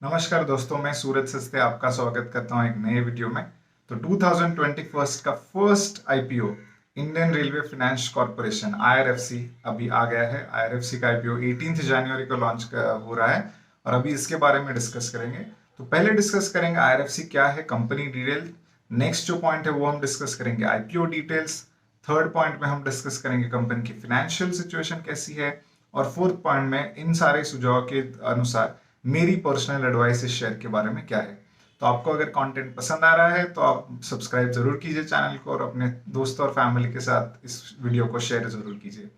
नमस्कार दोस्तों, मैं सूरज सस्ते आपका स्वागत करता हूं एक नए वीडियो में। तो 2021 का first IPO Indian railway finance corporation IRFC अभी आ गया है। आईआरएफसी का आईपीओ 18 जनवरी को लॉन्च हो रहा है और अभी इसके बारे में डिस्कस करेंगे। तो पहले डिस्कस करेंगे आईआरएफसी क्या है, कंपनी डिटेल। नेक्स्ट जो पॉइंट है वो हम डिस्कस करेंगे आईपीओ डिटेल्स। थर्ड पॉइंट में हम डिस्कस करेंगे कंपनी की फाइनेंशियल सिचुएशन कैसी है। और फोर्थ पॉइंट में इन सारे सुझाव के अनुसार मेरी पर्सनल एडवाइस इस शेयर के बारे में क्या है। तो आपको अगर कंटेंट पसंद आ रहा है तो आप सब्सक्राइब जरूर कीजिए चैनल को और अपने दोस्तों और फैमिली के साथ इस वीडियो को शेयर जरूर कीजिए।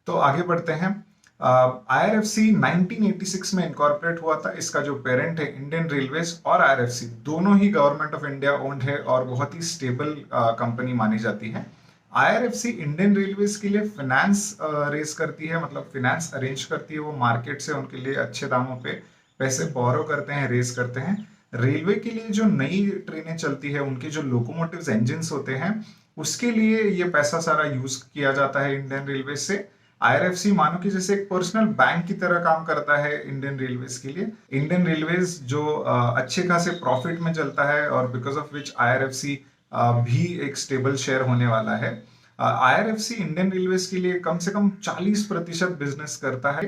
तो आगे बढ़ते हैं। आईआरएफसी 1986 में इनकॉर्पोरेट हुआ था। इसका जो पेरेंट है इंडियन रेलवेज और आईआरएफसी दोनों ही गवर्नमेंट ऑफ इंडिया ओन्ड है और बहुत ही स्टेबल कंपनी मानी जाती है। आईआरएफसी इंडियन रेलवेज के लिए फाइनेंस रेज करती है, मतलब फाइनेंस अरेंज करती है। वो मार्केट से उनके लिए अच्छे दामों पे पैसे बोरो करते हैं, रेज करते हैं। रेलवे के लिए जो नई ट्रेनें चलती है, उनके जो लोकोमोटिव्स इंजन्स होते हैं, उसके लिए ये पैसा सारा यूज किया जाता है इंडियन रेलवे से। आईआरएफसी मानो कि जैसे एक पर्सनल बैंक की तरह काम करता है इंडियन रेलवेज के लिए। इंडियन रेलवेज जो अच्छे खासे प्रॉफिट में चलता है और बिकॉज ऑफ विच आईआरएफसी भी एक स्टेबल शेयर होने वाला है। आईआरएफसी इंडियन रेलवेज के लिए कम से कम 40% बिजनेस करता है।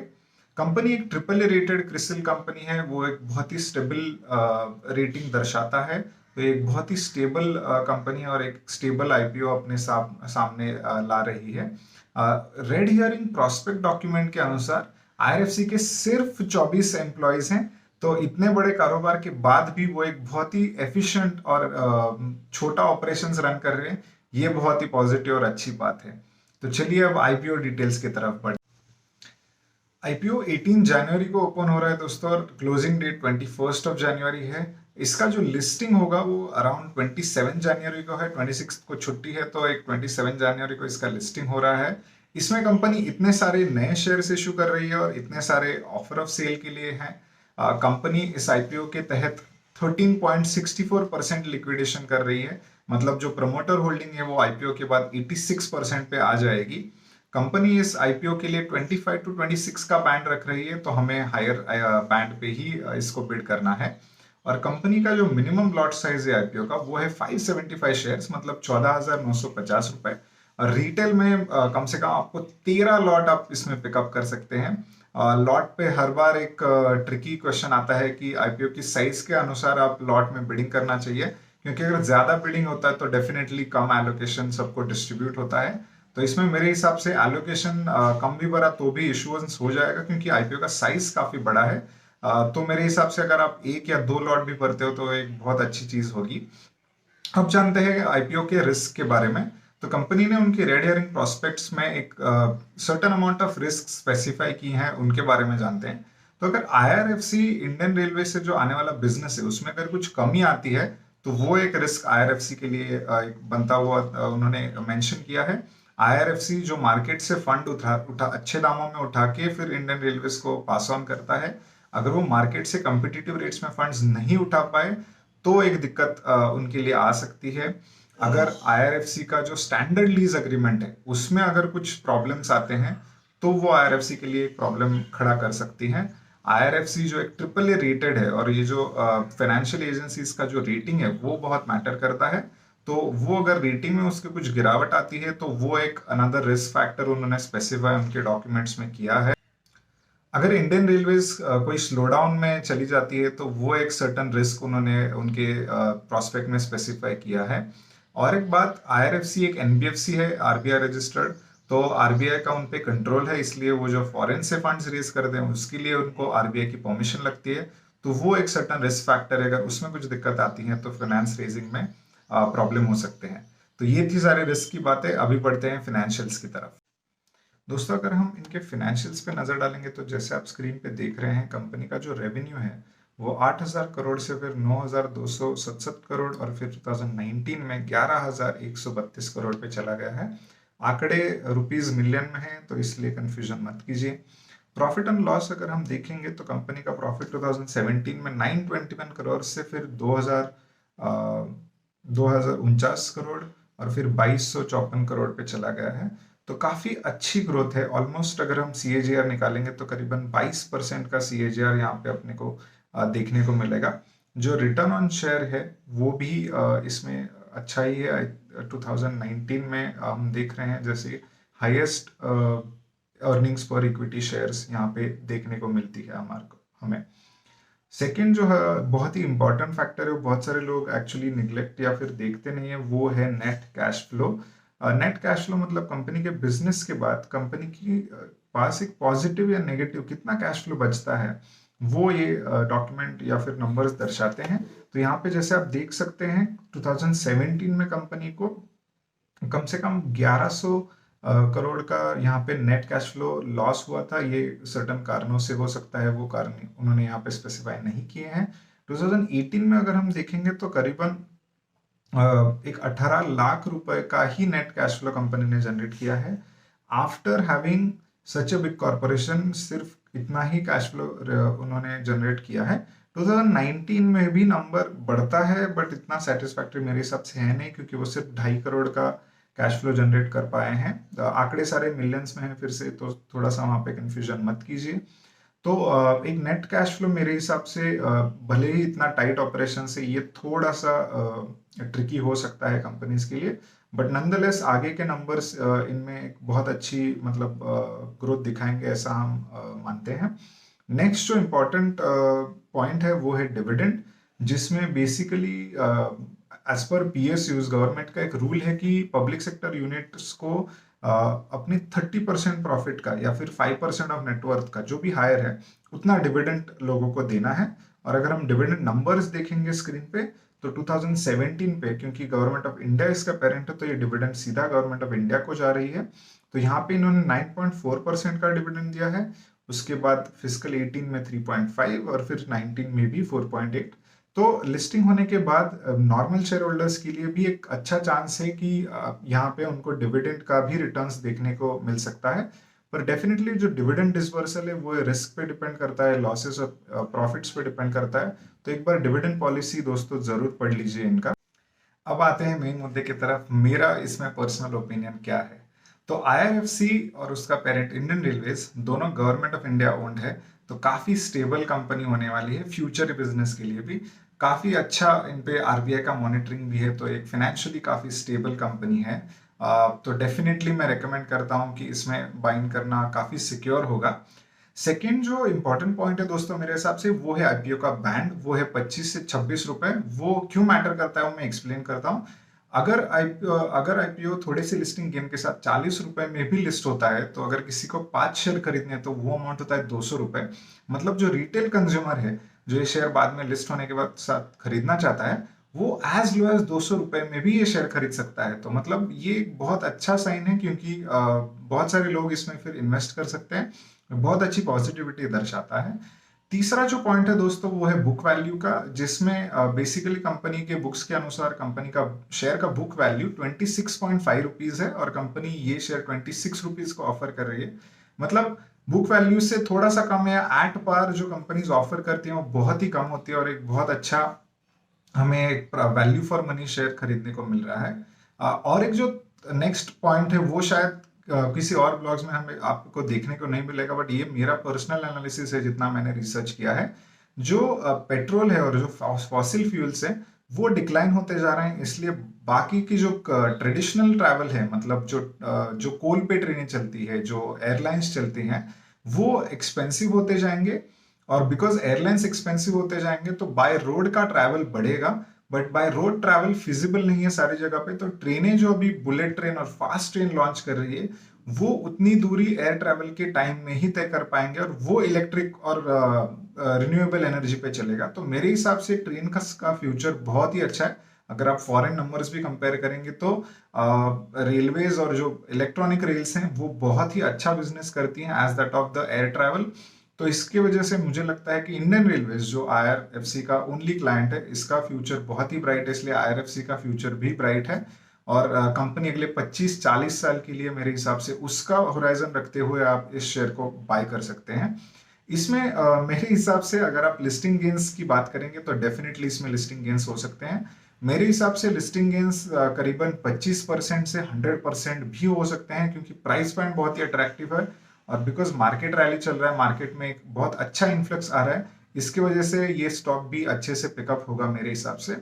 कंपनी एक triple A rated CRISIL company है। वो एक बहुत ही स्टेबल रेटिंग दर्शाता है। तो एक बहुत ही स्टेबल कंपनी और एक स्टेबल आईपीओ अपने सामने ला रही है। रेड हियरिंग प्रोस्पेक्ट डॉक्यूमेंट के अनुसार आईआरएफसी के सिर्फ 24 एम्प्लॉयज हैं। तो इतने बड़े कारोबार के बाद भी वो एक बहुत ही एफिशिएंट और छोटा ऑपरेशंस रन कर रहे हैं। ये बहुत ही पॉजिटिव और अच्छी बात है। तो चलिए अब आईपीओ डिटेल्स की तरफ बढ़ते। आईपीओ 18 जनवरी को ओपन हो रहा है दोस्तों और क्लोजिंग डेट 21 ऑफ जनवरी है। इसका जो लिस्टिंग होगा वो अराउंड 27 जनवरी को है। 26 को छुट्टी है तो एक 27 जनवरी को इसका लिस्टिंग हो रहा है। इसमें कंपनी इतने सारे नए शेयर्स इशू कर रही है और इतने सारे ऑफर ऑफ सेल के लिए हैं। कंपनी इस आईपीओ के तहत 13.64% लिक्विडेशन कर रही है। मतलब जो प्रमोटर होल्डिंग है वो आईपीओ के बाद 86% पे आ जाएगी। कंपनी इस आईपीओ के लिए 25 to 26 का बैंड रख रही है, तो हमें हायर बैंड पे ही इसको बिड करना है। और कंपनी का जो मिनिमम लॉट साइज है आईपीओ का वो है 575 शेयर्स, मतलब 14,950 रुपए। और रिटेल में कम से कम आपको 13 लॉट आप इसमें पिकअप कर सकते हैं। लॉट पे हर बार एक ट्रिकी क्वेश्चन आता है कि आईपीओ की साइज के अनुसार आप लॉट में बिडिंग करना चाहिए, क्योंकि अगर ज्यादा बिडिंग होता है तो डेफिनेटली कम एलोकेशन सबको डिस्ट्रीब्यूट होता है। तो इसमें मेरे हिसाब से एलोकेशन कम भी भरा तो भी इशुएंस हो जाएगा, क्योंकि आईपीओ का साइज काफी बड़ा है। तो मेरे हिसाब से अगर आप एक या दो लॉट भी भरते हो तो एक बहुत अच्छी चीज होगी। अब जानते हैं आईपीओ के रिस्क के बारे में। तो कंपनी ने उनकी रेड हियरिंग प्रोस्पेक्ट्स में एक certain amount of risk specify की हैं, उनके बारे में जानते हैं। तो अगर आईआरएफसी इंडियन रेलवे से जो आने वाला बिजनेस है उसमें अगर कुछ कमी आती है तो वो एक रिस्क आईआरएफसी के लिए एक बनता हुआ उन्होंने मेंशन किया है। आईआरएफसी जो मार्केट से फंड उठा अच्छे दामों में उठा के फिर इंडियन रेलवेज को पास ऑन करता है। अगर वो मार्केट से कम्पिटिटिव रेट्स में फंड्स नहीं उठा पाए तो एक दिक्कत उनके लिए आ सकती है। अगर आईआरएफसी का जो स्टैंडर्ड लीज अग्रीमेंट है उसमें अगर कुछ प्रॉब्लम्स आते हैं तो वो आईआरएफसी के लिए एक प्रॉब्लम खड़ा कर सकती है। आईआरएफसी जो एक ट्रिपल ए रेटेड है और ये जो फाइनेंशियल एजेंसीज का जो रेटिंग है वो बहुत मैटर करता है। तो वो अगर रेटिंग में उसके कुछ गिरावट आती है तो वो एक अनदर रिस्क फैक्टर उन्होंने स्पेसिफाई उनके डॉक्यूमेंट्स में किया है। अगर इंडियन रेलवेज कोई स्लो डाउन में चली जाती है तो वो एक सर्टन रिस्क उन्होंने उनके प्रोस्पेक्ट में स्पेसिफाई किया है। और एक बात, आईआरएफसी एक एनबीएफसी है, आरबीआई रजिस्टर्ड। तो आरबीआई का उन पे कंट्रोल है, इसलिए वो जो फॉरेन से फंड्स रेज कर दें उसके लिए उनको आरबीआई की परमिशन लगती है। तो वो एक सर्टन रिस्क फैक्टर है, अगर उसमें कुछ दिक्कत आती है तो फाइनेंस रेजिंग में प्रॉब्लम हो सकते हैं। तो ये थी सारे रिस्क की बातें। अभी बढ़ते हैं फाइनेंशियल्स की तरफ। दोस्तों अगर हम इनके फाइनेंशियल्स पे नजर डालेंगे तो जैसे आप स्क्रीन पे देख रहे हैं, कंपनी का जो रेवेन्यू है वो 8,000 करोड़ से फिर 9,267 करोड़ और फिर 2019 में 11,132 करोड़ पे चला गया है। आंकड़े रुपीज मिलियन में है तो इसलिए कंफ्यूजन मत कीजिए। प्रॉफिट एंड लॉस अगर हम देखेंगे तो कंपनी का प्रॉफिट 2017 में 921 करोड़ से फिर 2049 करोड़ और फिर 2254 करोड़ पे चला गया है। तो काफी अच्छी ग्रोथ है। ऑलमोस्ट अगर हम सीएजीआर निकालेंगे तो करीबन 22% का सीएजीआर यहाँ पे अपने को देखने को मिलेगा। जो रिटर्न ऑन शेयर है वो भी इसमें अच्छा ही है। 2019 में हम देख रहे हैं जैसे हाईएस्ट अर्निंग्स पर इक्विटी शेयर्स यहाँ पे देखने को मिलती है हमें। सेकंड जो है बहुत ही इंपॉर्टेंट फैक्टर है, वो बहुत सारे लोग एक्चुअली निग्लेक्ट या फिर देखते नहीं है, वो है net cash flow. Net cash flow मतलब कंपनी के बिजनेस के बाद कंपनी की पास एक पॉजिटिव या नेगेटिव कितना कैश फ्लो बचता है, वो ये डॉक्यूमेंट या फिर नंबर्स दर्शाते हैं। तो यहाँ पे जैसे आप देख सकते हैं 2017 में कंपनी को कम से कम 1100 करोड़ का यहाँ पे नेट कैश फ्लो लॉस हुआ था। ये सर्टन कारणों से हो सकता है, वो कारण उन्होंने यहाँ पे स्पेसिफाई नहीं किए हैं। 2018 में अगर हम देखेंगे तो करीबन एक 18 लाख रुपए का ही नेट कैश फ्लो कंपनी ने जनरेट किया है after having such a big corporation. सिर्फ इतना ही कैश फ्लो उन्होंने जनरेट किया है। 2019 में भी नंबर बढ़ता है बट इतना सेटिस्फैक्टरी मेरे हिसाब से है नहीं, क्योंकि वो सिर्फ 2.5 करोड़ का कैश फ्लो जनरेट कर पाए हैं। आंकड़े सारे मिलियंस में हैं फिर से, तो थोड़ा सा वहां पे कंफ्यूजन मत कीजिए। तो एक नेट कैश फ्लो मेरे हिसाब से भले ही इतना टाइट ऑपरेशन से ये थोड़ा सा ट्रिकी हो सकता है कंपनीज के लिए, बट नंदलेस आगे के नंबर्स इनमें एक बहुत अच्छी मतलब ग्रोथ दिखाएंगे, ऐसा हम मानते हैं। नेक्स्ट जो इम्पोर्टेंट पॉइंट है वो है डिविडेंड, जिसमें basically as per PSUs government का एक रूल है कि पब्लिक सेक्टर यूनिट्स को अपनी 30% प्रॉफिट का या फिर 5% ऑफ नेटवर्थ का जो भी हायर है उतना डिविडेंड लोगों को देना है। और अगर हम डिविडेंड नंबर्स देखेंगे स्क्रीन पे तो 2017 पे, क्योंकि गवर्नमेंट ऑफ इंडिया इसका पेरेंट है, तो ये डिविडेंड सीधा गवर्नमेंट ऑफ इंडिया को जा रही है। तो यहाँ पे इन्होंने 9.4% का डिविडेंड दिया है। उसके बाद फिजिकल 18 में 3.5 और फिर 19 में भी 4.8। तो लिस्टिंग होने के बाद नॉर्मल शेयर होल्डर्स के लिए भी एक अच्छा चांस है कि यहाँ पे उनको डिविडेंड का भी रिटर्न्स देखने को मिल सकता है। पर डेफिनेटली जो डिविडेंड डिसबर्सल है वो रिस्क पे डिपेंड करता है, लॉसेस और प्रॉफिट्स पे डिपेंड करता है। तो एक बार डिविडेंड पॉलिसी दोस्तों जरूर पढ़ लीजिए इनका। अब आते हैं मेन मुद्दे की तरफ, मेरा इसमें पर्सनल ओपिनियन क्या है। तो आईआरएफसी और उसका पेरेंट इंडियन रेलवेज दोनों गवर्नमेंट ऑफ इंडिया ओन्ड है, तो काफी स्टेबल कंपनी होने वाली है फ्यूचर बिजनेस के लिए भी। काफी अच्छा इन पे आरबीआई का मॉनिटरिंग भी है, तो एक फाइनेंशियली काफी स्टेबल कंपनी है। तो डेफिनेटली मैं रेकमेंड करता हूँ कि इसमें बाइंग करना काफी सिक्योर होगा। सेकेंड जो इंपॉर्टेंट पॉइंट है दोस्तों मेरे हिसाब से वो है आईपीओ का बैंड, वो है 25 से 26 रुपए। वो क्यों मैटर करता है वो मैं एक्सप्लेन करता हूँ। अगर आईपीओ थोड़े से लिस्टिंग गेन के साथ 40 रुपए में भी लिस्ट होता है, तो अगर किसी को 5 शेयर खरीदने हैं तो वो अमाउंट होता है 200 रुपए। मतलब जो रिटेल कंज्यूमर है, जो ये शेयर बाद में लिस्ट होने के बाद साथ खरीदना चाहता है, वो एज लो एज 200 रुपए में भी ये शेयर खरीद सकता है। तो मतलब ये एक बहुत अच्छा साइन है, क्योंकि बहुत सारे लोग इसमें फिर इन्वेस्ट कर सकते हैं। बहुत अच्छी पॉजिटिविटी दर्शाता है। तीसरा जो पॉइंट है दोस्तों वो है बुक वैल्यू का, जिसमें बेसिकली कंपनी के बुक्स के अनुसार कंपनी का शेयर का बुक वैल्यू 26.5 रुपीज है और कंपनी ये शेयर 26 रुपीज को ऑफर कर रही है। मतलब बुक वैल्यू से थोड़ा सा कम है। एट पार जो कंपनीज ऑफर करती हैं वो बहुत ही कम होती है और एक बहुत अच्छा हमें एक वैल्यू फॉर मनी शेयर खरीदने को मिल रहा है। और एक जो नेक्स्ट पॉइंट है वो शायद किसी और ब्लॉग्स में हमें आपको देखने को नहीं मिलेगा, बट ये मेरा पर्सनल एनालिसिस है जितना मैंने रिसर्च किया है। जो पेट्रोल है और जो फॉसिल फ्यूल्स है वो डिक्लाइन होते जा रहे हैं, इसलिए बाकी की जो ट्रेडिशनल ट्रैवल है, मतलब जो कोल पे ट्रेनें चलती है, जो एयरलाइंस चलती हैं, वो एक्सपेंसिव होते जाएंगे। और बिकॉज एयरलाइंस एक्सपेंसिव होते जाएंगे तो बाय रोड का ट्रैवल बढ़ेगा, but by road travel feasible नहीं है सारी जगह पे। तो ट्रेनें जो अभी बुलेट ट्रेन और फास्ट ट्रेन लॉन्च कर रही है वो उतनी दूरी एयर ट्रैवल के टाइम में ही तय कर पाएंगे और वो इलेक्ट्रिक और रिन्यूएबल एनर्जी पे चलेगा। तो मेरे हिसाब से ट्रेन का फ्यूचर बहुत ही अच्छा है। अगर आप फॉरेन नंबर्स भी कंपेयर करेंगे तो रेलवेज और जो इलेक्ट्रॉनिक रेल्स हैं वो बहुत ही अच्छा बिजनेस करती हैं as that of the air travel. तो इसकी वजह से मुझे लगता है कि इंडियन रेलवेज जो आईआरएफसी का ओनली क्लाइंट है, इसका फ्यूचर बहुत ही ब्राइट है, इसलिए आईआरएफसी का फ्यूचर भी ब्राइट है। और कंपनी अगले 25-40 साल के लिए मेरे हिसाब से उसका होराइजन रखते हुए आप इस शेयर को बाय कर सकते हैं। इसमें मेरे हिसाब से अगर आप लिस्टिंग गेन्स की बात करेंगे तो डेफिनेटली इसमें लिस्टिंग गेन्स हो सकते हैं। मेरे हिसाब से लिस्टिंग गेन्स करीबन 25% से 100% भी हो सकते हैं, क्योंकि प्राइस पॉइंट बहुत ही अट्रैक्टिव है और बिकॉज मार्केट रैली चल रहा है, मार्केट में एक बहुत अच्छा इन्फ्लक्स आ रहा है, इसकी वजह से ये स्टॉक भी अच्छे से पिकअप होगा मेरे हिसाब से।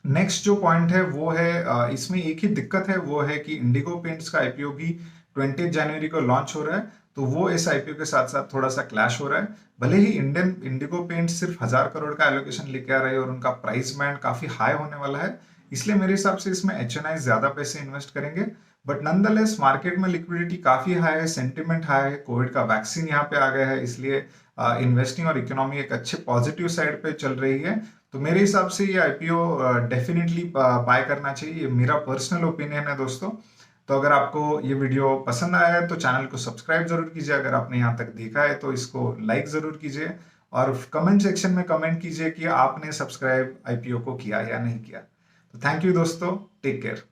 नेक्स्ट जो पॉइंट है वो है इसमें एक ही दिक्कत है, वो है कि इंडिगो पेंट्स का आईपीओ भी 20 जनवरी को लॉन्च हो रहा है, तो वो इस आईपीओ के साथ साथ थोड़ा सा क्लैश हो रहा है। भले ही इंडियन इंडिगो पेंट्स सिर्फ 1000 करोड़ का एलोकेशन लेके आ रहे हैं और उनका प्राइस बैंड काफी हाई होने वाला है, इसलिए मेरे हिसाब से इसमें एचएनआई ज्यादा पैसे इन्वेस्ट करेंगे। बट नॉनदलेस मार्केट में लिक्विडिटी काफी हाई है, सेंटिमेंट हाई है, कोविड का वैक्सीन यहाँ पे आ गया है, इसलिए इन्वेस्टिंग और इकोनॉमी एक अच्छे पॉजिटिव साइड पे चल रही है। तो मेरे हिसाब से ये आईपीओ डेफिनेटली बाय करना चाहिए, ये मेरा पर्सनल ओपिनियन है दोस्तों। तो अगर आपको ये वीडियो पसंद आया है तो चैनल को सब्सक्राइब जरूर कीजिए, अगर आपने यहाँ तक देखा है तो इसको लाइक जरूर कीजिए, और कमेंट सेक्शन में कमेंट कीजिए कि आपने सब्सक्राइब आईपीओ को किया या नहीं किया। तो थैंक यू दोस्तों, टेक केयर।